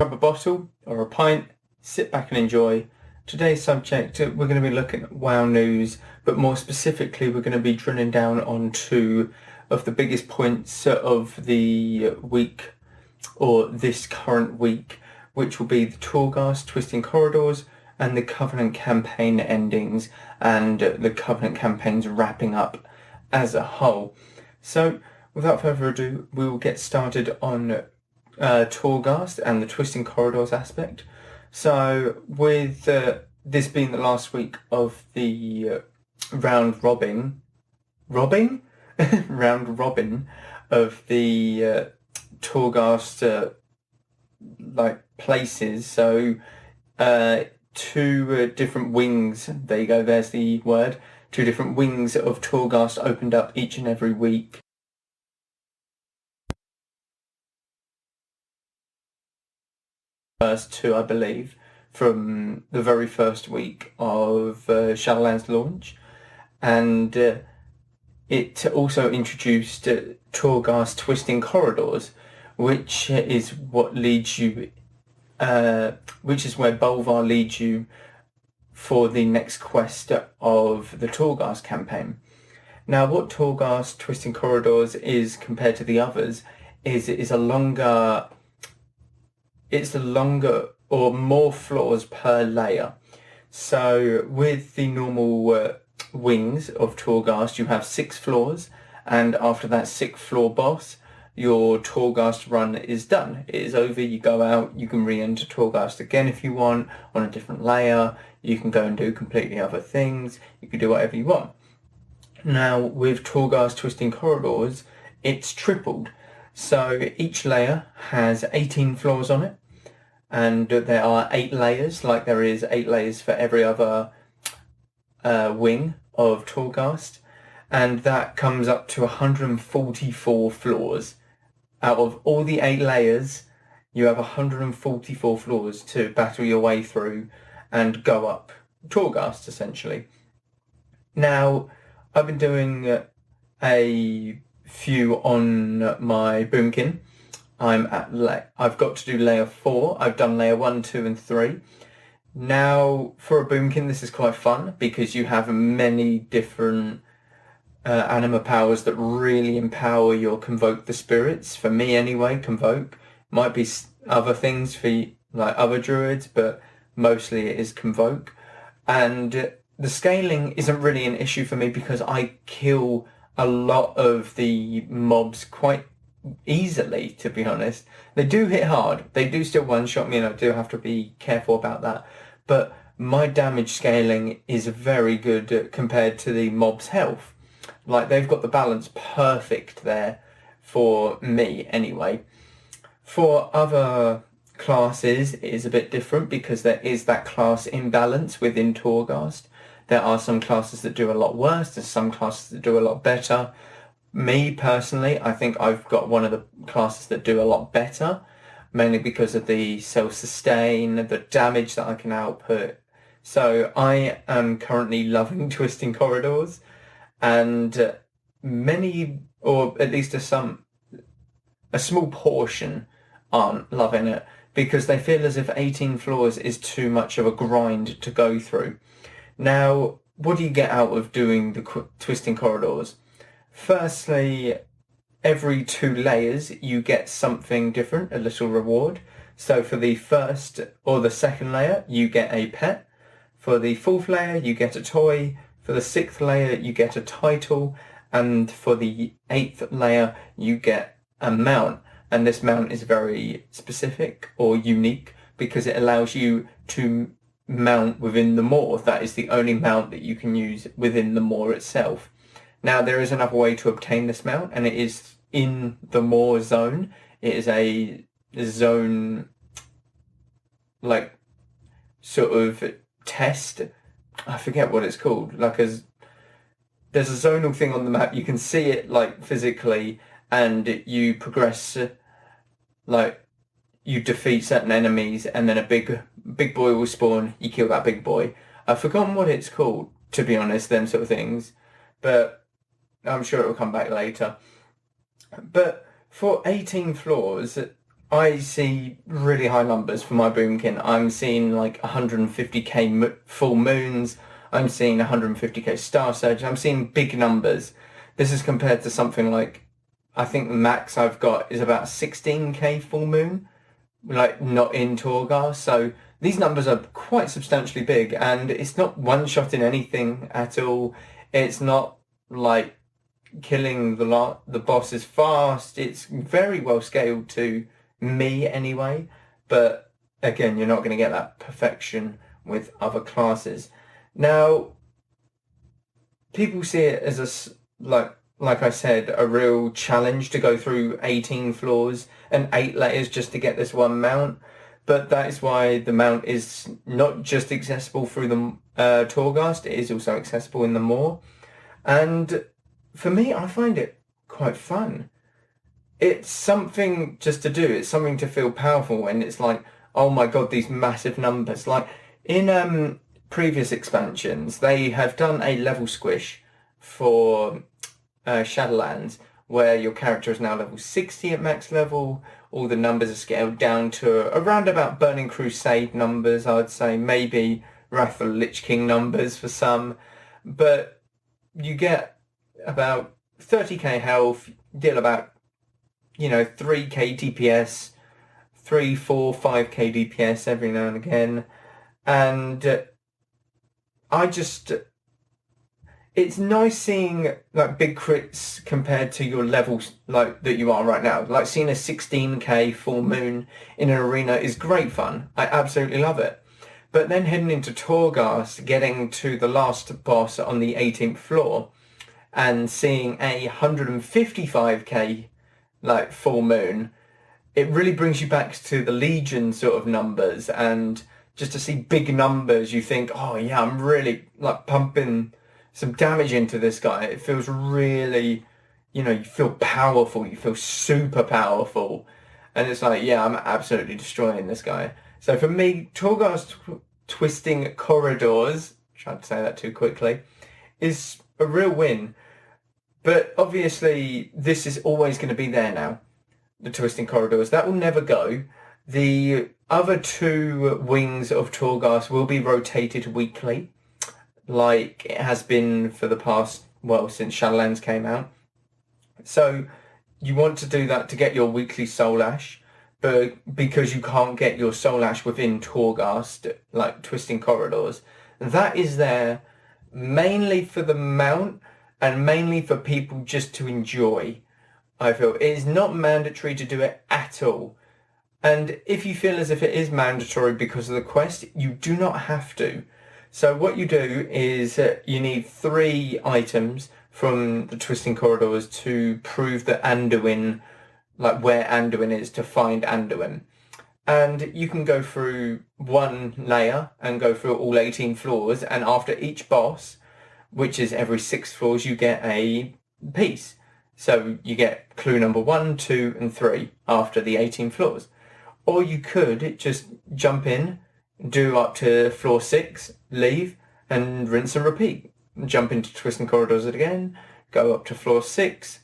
Grab a bottle or a pint, sit back and enjoy. Today's subject, we're going to be looking at WoW news, but more specifically we're going to be drilling down on two of the biggest points of the week, or this current week, which will be the Torghast Twisting Corridors and the Covenant campaign endings, and the Covenant campaigns wrapping up as a whole. So without further ado, we will get started on Torghast and the Twisting Corridors aspect. So with this being the last week of the round robin of the Torghast places, so two different wings, there you go, there's the word, two different wings of Torghast opened up each and every week. First two, I believe, from the very first week of Shadowlands launch, and it also introduced Torghast Twisting Corridors, which is what leads you, which is where Bolvar leads you for the next quest of the Torghast campaign. Now, what Torghast Twisting Corridors is compared to the others is it is a longer or more floors per layer. So with the normal wings of Torghast, you have 6 floors, and after that 6th floor boss, your Torghast run is done. It is over, you go out, you can re-enter Torghast again if you want, on a different layer, you can go and do completely other things, you can do whatever you want. Now with Torghast Twisting Corridors, it's tripled. So each layer has 18 floors on it, and there are 8 layers, like there is 8 layers for every other wing of Torghast, and that comes up to 144 floors. Out of all the 8 layers, you have 144 floors to battle your way through and go up Torghast, essentially. Now, I've been doing a few on my Boomkin. I've got to do layer 4. I've done layer 1, 2 and 3. Now, for a Boomkin, this is quite fun because you have many different anima powers that really empower your Convoke the Spirits. For me anyway, Convoke. Might be other things for like other druids, but mostly it is Convoke. And the scaling isn't really an issue for me because I kill a lot of the mobs quite easily, to be honest. They do hit hard, they do still one-shot me, and I do have to be careful about that, but my damage scaling is very good compared to the mob's health. Like, they've got the balance perfect there for me anyway. For other classes it is a bit different because there is that class imbalance within Torghast. There are some classes that do a lot worse, there's some classes that do a lot better. Me personally, I think I've got one of the classes that do a lot better, mainly because of the self-sustain, the damage that I can output. So I am currently loving Twisting Corridors, and many, or at least a small portion, aren't loving it because they feel as if 18 floors is too much of a grind to go through. Now, what do you get out of doing the Twisting Corridors? Firstly, every 2 layers you get something different, a little reward. So for the first or the second layer you get a pet, for the 4th layer you get a toy, for the 6th layer you get a title, and for the 8th layer you get a mount. And this mount is very specific or unique because it allows you to mount within the moor. That is the only mount that you can use within the moor itself. Now, there is another way to obtain this mount, and it is in the moor zone. It is a zone, like, sort of test. I forget what it's called. There's a zonal thing on the map. You can see it, like, physically, and you progress, like, you defeat certain enemies, and then a big boy will spawn. You kill that big boy. I've forgotten what it's called, to be honest, them sort of things. But I'm sure it will come back later. But for 18 floors, I see really high numbers for my boomkin. I'm seeing like 150k full moons. I'm seeing 150k star surge. I'm seeing big numbers. This is compared to something like, I think the max I've got is about 16k full moon, like not in Torghast. So these numbers are quite substantially big, and it's not one-shotting anything at all. It's not like killing the bosses fast. It's very well scaled to me anyway, but again, you're not going to get that perfection with other classes. Now, people see it as like I said, a real challenge to go through 18 floors and 8 layers just to get this one mount. But that is why the mount is not just accessible through the Torghast, it is also accessible in the Maw. And for me, I find it quite fun. It's something just to do. It's something to feel powerful, and it's like, oh my god, these massive numbers. Like in previous expansions, they have done a level squish for Shadowlands, where your character is now level 60 at max level. All the numbers are scaled down to around about Burning Crusade numbers, I'd say, maybe Wrath of the Lich King numbers for some. But you get about 30k health, deal about 3k DPS, 3, 4, 5k DPS every now and again, and it's nice seeing like big crits compared to your levels like that you are right now. Like seeing a 16k full moon in an arena is great fun. I absolutely love it. But then heading into Torghast, getting to the last boss on the 18th floor, and seeing a 155k like full moon, it really brings you back to the Legion sort of numbers, and just to see big numbers, you think, oh yeah, I'm really like pumping some damage into this guy. It feels really, you feel powerful, you feel super powerful, and it's like, yeah, I'm absolutely destroying this guy. So for me, Torghast twisting corridors, tried to say that too quickly, is a real win. But obviously, this is always going to be there now. The twisting corridors, that will never go. The other 2 wings of Torghast will be rotated weekly, like it has been for the past, since Shadowlands came out. So you want to do that to get your weekly Soul Ash, but because you can't get your Soul Ash within Torghast, like twisting corridors, that is there mainly for the mount, and mainly for people just to enjoy. I feel it is not mandatory to do it at all. And if you feel as if it is mandatory because of the quest, you do not have to. So what you do is you need 3 items from the twisting corridors to prove that Anduin, like where Anduin is, to find Anduin. And you can go through 1 layer and go through all 18 floors, and after each boss, which is every 6 floors, you get a piece. So you get clue number 1, 2, and 3 after the 18 floors. Or you could just jump in, do up to floor 6, leave, and rinse and repeat. Jump into twisting corridors again, go up to floor 6,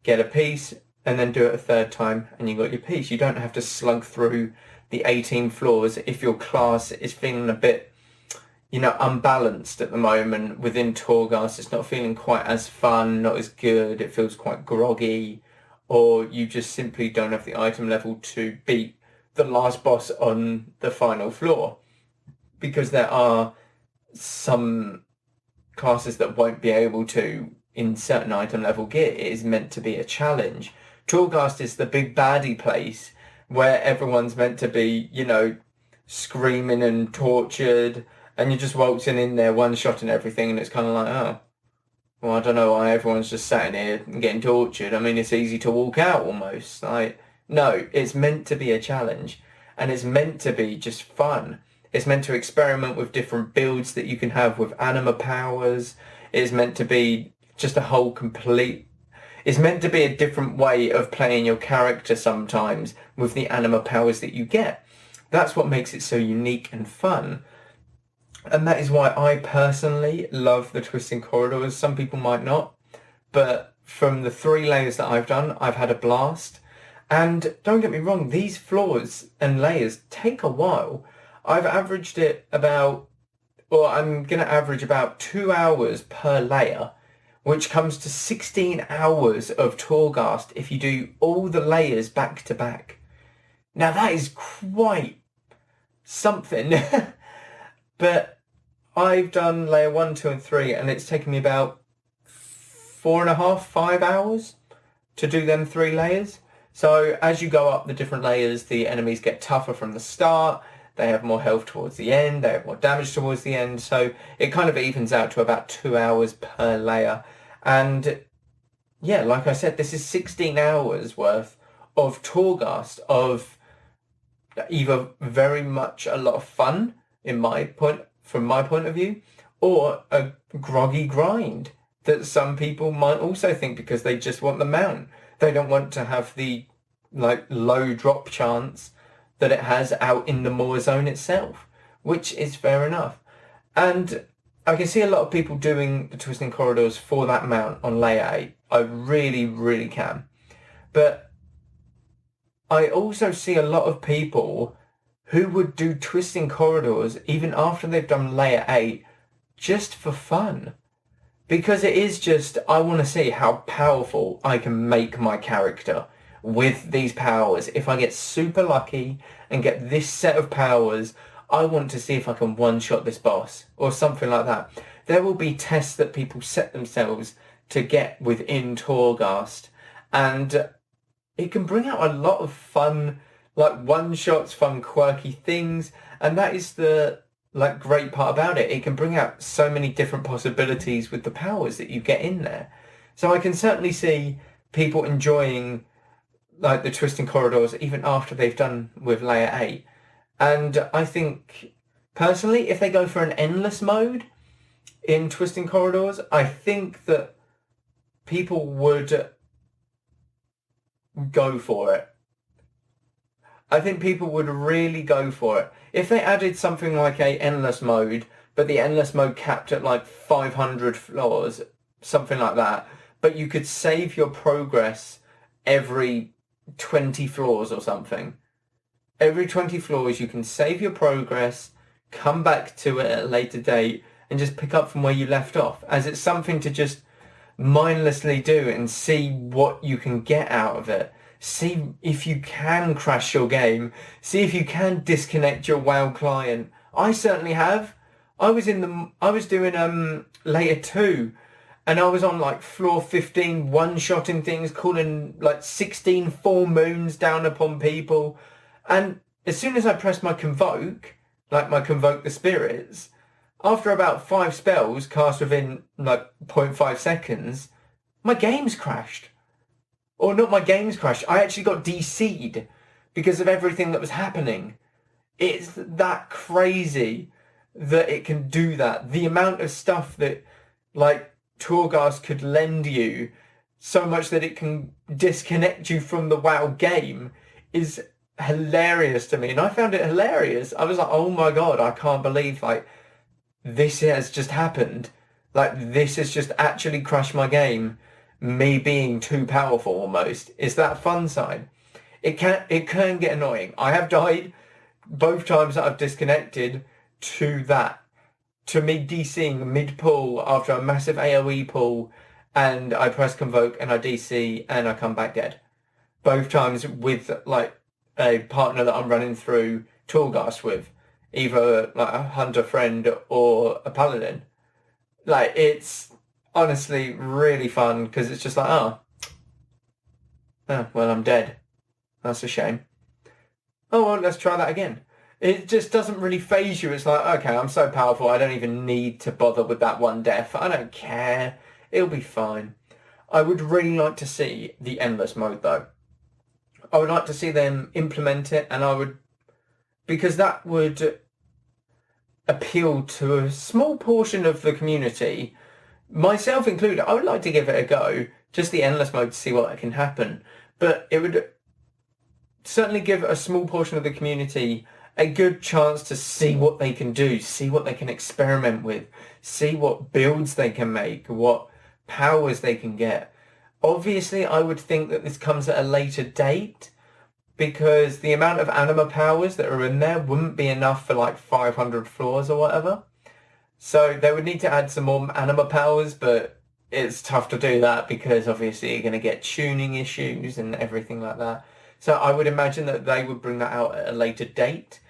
get a piece, and then do it a 3rd time, and you got your piece. You don't have to slug through the 18 floors if your class is feeling a bit unbalanced at the moment within Torghast. It's not feeling quite as fun, not as good, it feels quite groggy, or you just simply don't have the item level to beat the last boss on the final floor. Because there are some classes that won't be able to in certain item level gear. It is meant to be a challenge. Torghast is the big baddie place where everyone's meant to be, screaming and tortured, and you're just waltzing in there, one-shotting everything, and it's kind of like, oh, well, I don't know why everyone's just sat in here and getting tortured. I mean, it's easy to walk out almost. Like, no, it's meant to be a challenge, and it's meant to be just fun. It's meant to experiment with different builds that you can have with anima powers. It's meant to be just a whole complete... It's meant to be a different way of playing your character sometimes with the anima powers that you get. That's what makes it so unique and fun. And that is why I personally love the twisting corridors. Some people might not, but from the 3 layers that I've done, I've had a blast. And don't get me wrong, these floors and layers take a while. I've averaged it about, or I'm going to average about 2 hours per layer, which comes to 16 hours of Torghast if you do all the layers back to back. Now that is quite something. But I've done layer 1, 2 and 3 and it's taken me about 4.5, 5 hours to do them 3 layers. So as you go up the different layers, the enemies get tougher from the start, they have more health towards the end, they have more damage towards the end, so it kind of evens out to about 2 hours per layer. And yeah, like I said, this is 16 hours worth of Torghast, of either very much a lot of fun from my point of view, or a groggy grind that some people might also think because they just want the mount. They don't want to have the low drop chance that it has out in the moor zone itself, which is fair enough. And I can see a lot of people doing the twisting corridors for that mount on layer 8. I really, really can. But I also see a lot of people who would do twisting corridors even after they've done layer 8 just for fun. Because it is just, I want to see how powerful I can make my character with these powers. If I get super lucky and get this set of powers, I want to see if I can one-shot this boss or something like that. There will be tests that people set themselves to get within Torghast, and it can bring out a lot of fun, one-shots, fun, quirky things, and that is the great part about it. It can bring out so many different possibilities with the powers that you get in there. So I can certainly see people enjoying the twisting corridors even after they've done with layer 8. And I think personally, if they go for an endless mode in twisting corridors, I think that people would go for it. I think people would really go for it. If they added something like a endless mode, but the endless mode capped at 500 floors, something like that, but you could save your progress every 20 floors or something. Every 20 floors you can save your progress, come back to it at a later date, and just pick up from where you left off, as it's something to just mindlessly do and see what you can get out of it. See if you can crash your game. See if you can disconnect your WoW client. I certainly have. I was doing layer 2, and I was on floor 15, one-shotting things, calling 16 full moons down upon people. And as soon as I pressed my convoke, my convoke the spirits, after about 5 spells cast within 0.5 seconds, my game's crashed. Or not my game's crashed, I actually got DC'd because of everything that was happening. It's that crazy that it can do that. The amount of stuff that Torghast could lend you, so much that it can disconnect you from the WoW game, is hilarious to me. And I found it hilarious. I was like, oh my god, I can't believe this has just happened. This has just actually crashed my game. Me being too powerful almost. It's that fun side. It can get annoying. I have died both times that I've disconnected to that. To me DCing mid-pull after a massive AoE pull, and I press convoke and I DC and I come back dead. Both times with a partner that I'm running through Torghast with. Either a hunter friend or a paladin. It's honestly really fun because it's just oh, well, I'm dead. That's a shame. Oh, well, let's try that again. It just doesn't really phase you. It's okay, I'm so powerful, I don't even need to bother with that one death. I don't care. It'll be fine. I would really like to see the endless mode, though. I would like to see them implement it, and because that would appeal to a small portion of the community, myself included. I would like to give it a go, just the endless mode, to see what can happen. But it would certainly give a small portion of the community a good chance to see what they can do, see what they can experiment with, see what builds they can make, what powers they can get. Obviously, I would think that this comes at a later date, because the amount of anima powers that are in there wouldn't be enough for like 500 floors or whatever. So they would need to add some more anima powers, but it's tough to do that because obviously you're going to get tuning issues and everything like that. So I would imagine that they would bring that out at a later date,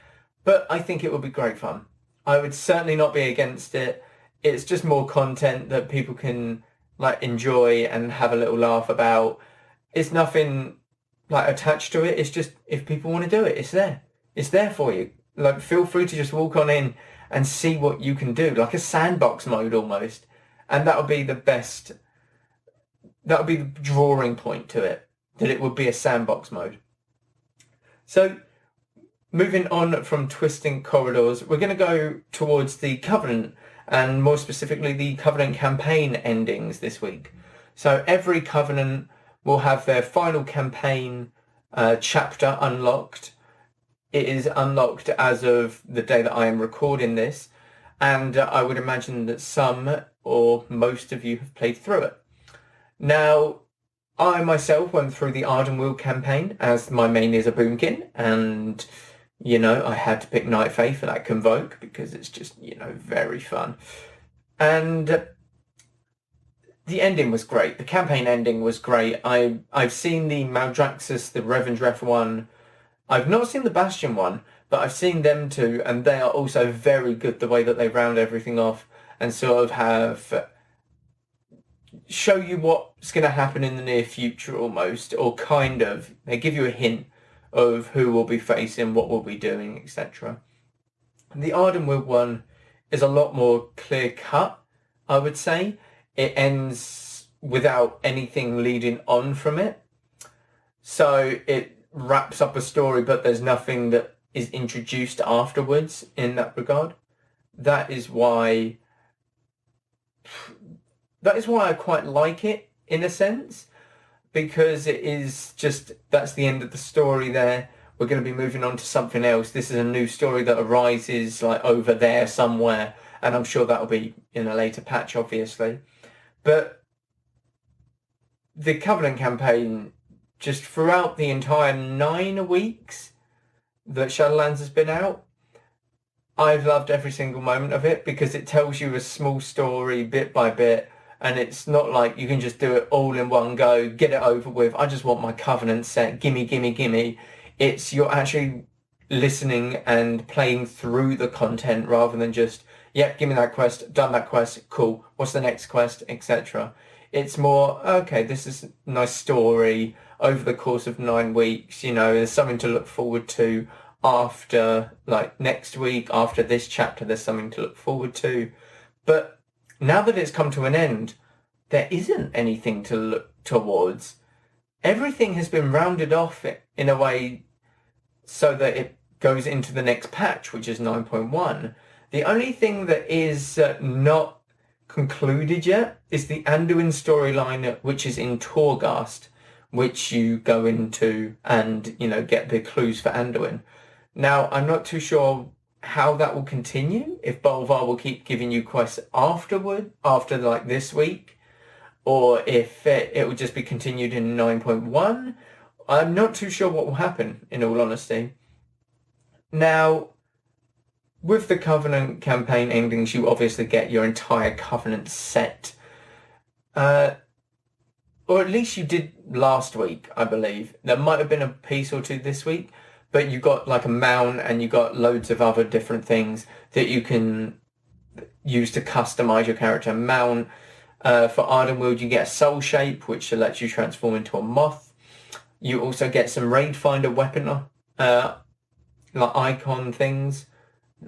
but I think it would be great fun. I would certainly not be against it. It's just more content that people can like enjoy and have a little laugh about. It's nothing like attached to it. It's just if people want to do it, it's there. It's there for you. Like feel free to just walk on in and see what you can do, like a sandbox mode almost. And that would be the best. That would be the drawing point to it, that it would be a sandbox mode. So moving on from Twisting Corridors, we're going to go towards the Covenant, and more specifically the Covenant campaign endings this week. So every Covenant will have their final campaign chapter unlocked. It is unlocked as of the day that I am recording this, and I would imagine that some or most of you have played through it. Now, I myself went through the Ardenweald campaign as my main is a boomkin, and you know, I had to pick Night Fae for that Convoke because it's just, you know, very fun. And the ending was great. The campaign ending was great. I've seen the Maldraxxus, the Revendreth one. I've not seen the Bastion one, but I've seen them two, and they are also very good the way that they round everything off and sort of have show you what's going to happen in the near future almost, or kind of. They give you a hint of who we'll be facing, what we'll be doing, etc. The Ardenweald one is a lot more clear-cut, I would say. It ends without anything leading on from it. So it wraps up a story, but there's nothing that is introduced afterwards in that regard. That is why I quite like it, in a sense, because it is just, that's the end of the story there. We're going to be moving on to something else. This is a new story that arises like over there somewhere, and I'm sure that'll be in a later patch, obviously. But the Covenant campaign, just throughout the entire 9 weeks that Shadowlands has been out, I've loved every single moment of it because it tells you a small story bit by bit, and it's not like you can just do it all in one go, get it over with. I just want my Covenant set, gimme, gimme, gimme. It's you're actually listening and playing through the content rather than just, yep, give me that quest, done that quest, cool, what's the next quest, etc. It's more, okay, this is a nice story over the course of 9 weeks, you know, there's something to look forward to after, like next week, after this chapter, there's something to look forward to. But now that it's come to an end, there isn't anything to look towards. Everything has been rounded off in a way so that it goes into the next patch, which is 9.1. The only thing that is not concluded yet is the Anduin storyline, which is in Torghast, which you go into and, you know, get the clues for Anduin. Now, I'm not too sure how that will continue, if Bolvar will keep giving you quests after like this week, or if it will just be continued in 9.1. I'm not too sure what will happen, in all honesty. Now, with the Covenant campaign endings, you obviously get your entire Covenant set. Or at least you did last week, I believe. There might have been a piece or two this week, but you got like a mount and you got loads of other different things that you can use to customize your character. Mount, for Ardenweald, you get a soul shape, which lets you transform into a moth. You also get some raid finder weapon, like icon things.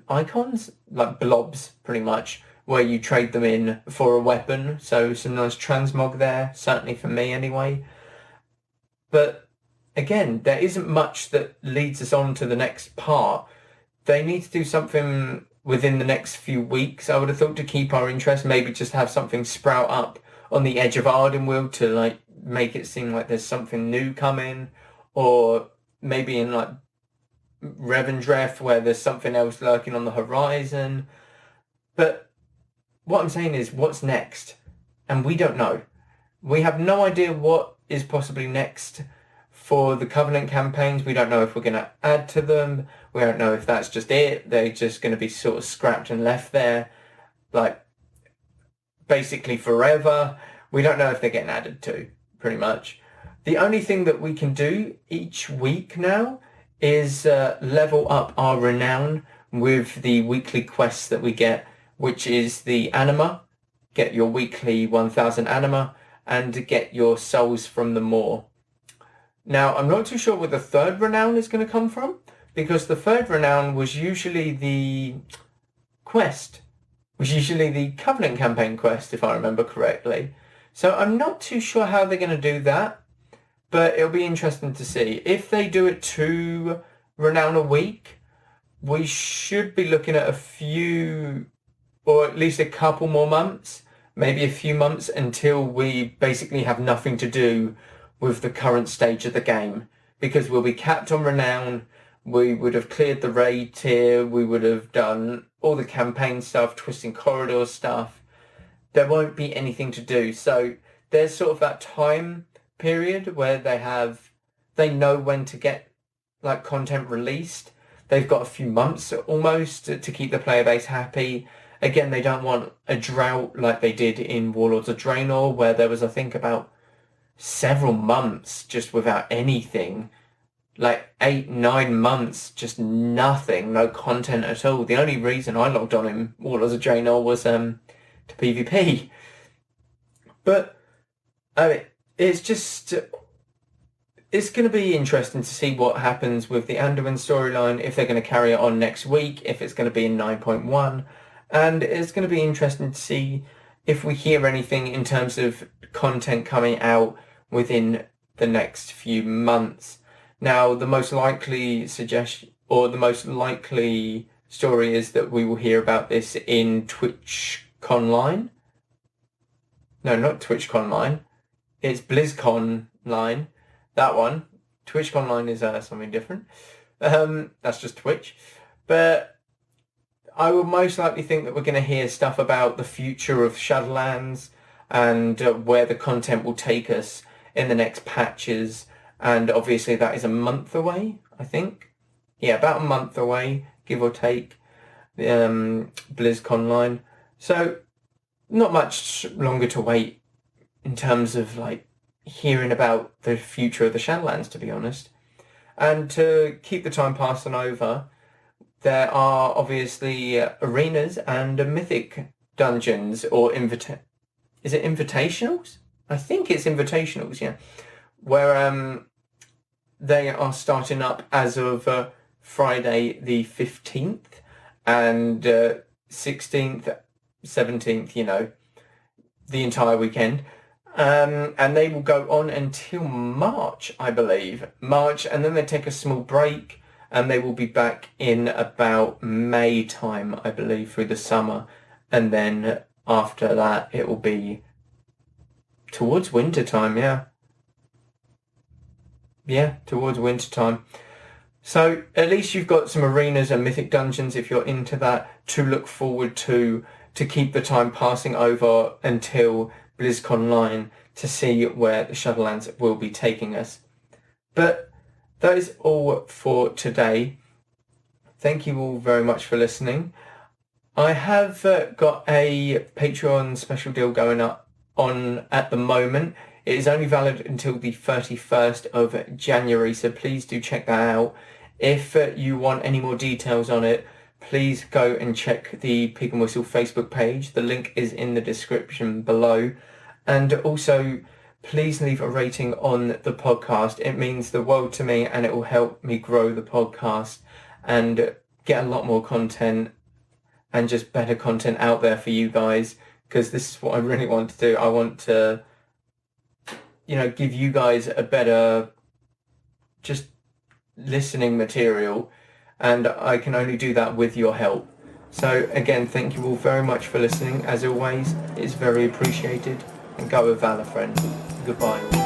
Icons? Like blobs, pretty much, where you trade them in for a weapon. So some nice transmog there, certainly for me anyway. But again, there isn't much that leads us on to the next part. They need to do something within the next few weeks, I would have thought, to keep our interest. Maybe just have something sprout up on the edge of Ardenweald to like make it seem like there's something new coming, or maybe in like Revendreth where there's something else lurking on the horizon. But what I'm saying is, what's next? And we don't know. We have no idea what is possibly next For the Covenant campaigns, we don't know if we're going to add to them. We don't know if that's just it. They're just going to be sort of scrapped and left there, like, basically forever. We don't know if they're getting added to, pretty much. The only thing that we can do each week now is level up our renown with the weekly quests that we get, which is the anima. Get your weekly 1000 anima and get your souls from the Maw. Now, I'm not too sure where the third renown is going to come from, because the third renown was usually the quest, was usually the Covenant campaign quest, if I remember correctly. So I'm not too sure how they're going to do that, but it'll be interesting to see. If they do it 2 renown a week, we should be looking at a few, or at least a couple more months, maybe a few months, until we basically have nothing to do with the current stage of the game, because we'll be capped on renown. We would have cleared the raid tier, we would have done all the campaign stuff, twisting corridor stuff. There won't be anything to do. So there's sort of that time period where they know when to get like content released. They've got a few months almost to keep the player base happy. Again, they don't want a drought like they did in Warlords of Draenor, where there was, I think, about several months just without anything, like 8-9 months, just nothing, no content at all. The only reason I logged on in Warlords of Draenor was to PvP. But it's just, it's going to be interesting to see what happens with the Anduin storyline, if they're going to carry it on next week, if it's going to be in 9.1, and it's going to be interesting to see if we hear anything in terms of content coming out within the next few months. Now, the most likely suggestion, or the most likely story, is that we will hear about this in TwitchConline. No, not TwitchConline. It's BlizzConline. That one. TwitchConline is something different. That's just Twitch. But I would most likely think that we're going to hear stuff about the future of Shadowlands and where the content will take us in the next patches. And obviously that is a month away, I think. Yeah, about a month away, give or take, BlizzConline. So not much longer to wait in terms of like hearing about the future of the Shadowlands, to be honest. And to keep the time passing over, there are obviously arenas and mythic dungeons, or is it invitationals? I think it's invitationals, yeah. Where they are starting up as of Friday the 15th and 16th, 17th, you know, the entire weekend. And they will go on until March, I believe. March, and then they take a small break, and they will be back in about May time, I believe, through the summer. And then after that, it will be towards winter time, yeah. Yeah, towards winter time. So at least you've got some arenas and mythic dungeons, if you're into that, to look forward to keep the time passing over until BlizzConline, to see where the Shadowlands will be taking us. But that is all for today. Thank you all very much for listening. I have got a Patreon special deal going up on at the moment. It is only valid until the 31st of January, so please do check that out. If you want any more details on it, please go and check the Pig and Whistle Facebook page. The link is in the description below. And also, please leave a rating on the podcast. It means the world to me, and it will help me grow the podcast and get a lot more content and just better content out there for you guys, because this is what I really want to do. I want to, you know, give you guys a better just listening material, and I can only do that with your help. So again, thank you all very much for listening. As always, it's very appreciated, and go with valor, friends. Goodbye.